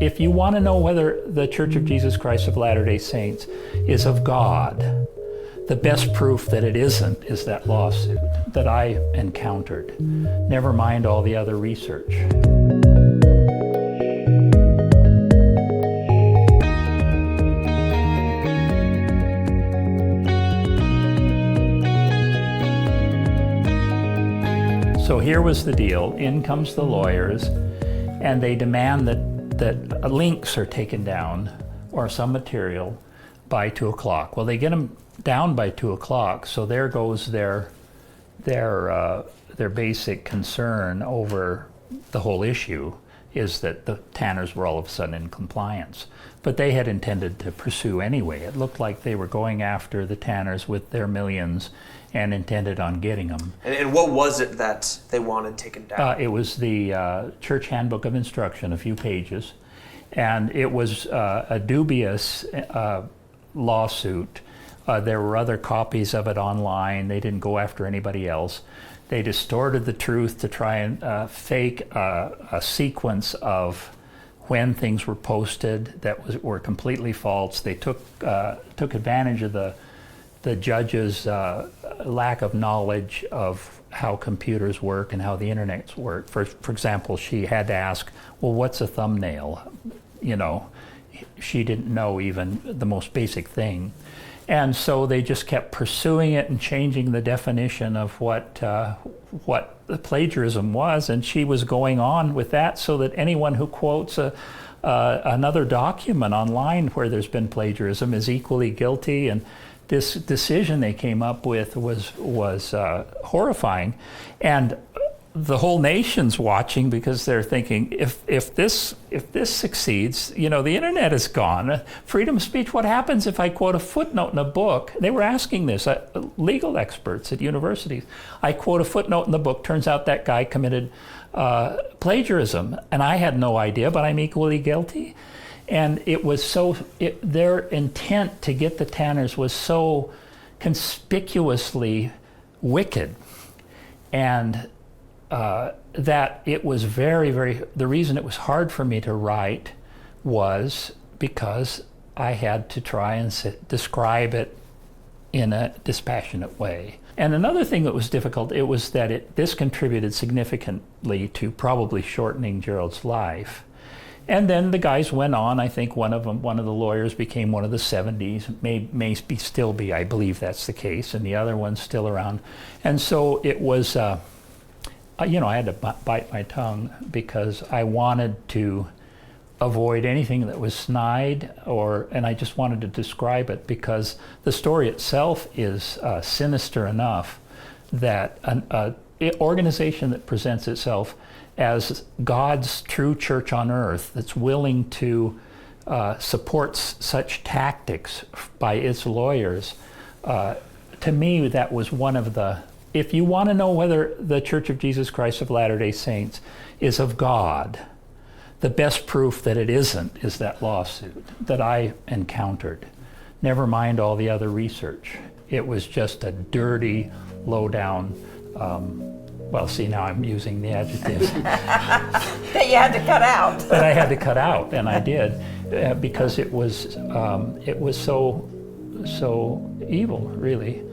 If you want to know whether the Church of Jesus Christ of Latter-day Saints is of God, the best proof that it isn't is that lawsuit that I encountered. Never mind all the other research. So here was the deal. In comes the lawyers, and they demand that links are taken down or some material by 2 o'clock. Well, they get them down by 2 o'clock, so there goes their basic concern over the whole issue, is that the Tanners were all of a sudden in compliance. But they had intended to pursue anyway. It looked like they were going after the Tanners with their millions and intended on getting them. And what was it that they wanted taken down? It was the Church Handbook of Instruction, a few pages, and it was a dubious lawsuit. There were other copies of it online. They didn't go after anybody else. They distorted the truth to try and fake a sequence of when things were posted that were completely false. They took advantage of the judge's lack of knowledge of how computers work and how the internet work. For example, she had to ask, well, what's a thumbnail? You know, she didn't know even the most basic thing. And so they just kept pursuing it and changing the definition of what the plagiarism was, and she was going on with that so that anyone who quotes another document online where there's been plagiarism is equally guilty. And this decision they came up with was horrifying, and the whole nation's watching because they're thinking, if this succeeds, you know, the internet is gone. Freedom of speech. What happens if I quote a footnote in a book? They were asking this, legal experts at universities. I quote a footnote in the book. Turns out that guy committed plagiarism, and I had no idea, but I'm equally guilty. And it was their intent to get the Tanners was so conspicuously wicked, and that it was the reason it was hard for me to write was because I had to try and describe it in a dispassionate way. And another thing that was difficult, it was that this contributed significantly to probably shortening Jerald's life. And then the guys went on. I think one of the lawyers became one of the 70s, may still be, I believe that's the case, and the other one's still around. And so it was, you know, I had to bite my tongue because I wanted to avoid anything that was snide, and I just wanted to describe it because the story itself is sinister enough that an organization that presents itself as God's true church on earth, that's willing to support such tactics by its lawyers, to me that was one of the, if you want to know whether the Church of Jesus Christ of Latter-day Saints is of God, the best proof that it isn't is that lawsuit that I encountered. Never mind all the other research. It was just a dirty, low-down, well, see, now I'm using the adjectives. That you had to cut out. That I had to cut out, and I did, because it was so evil, really.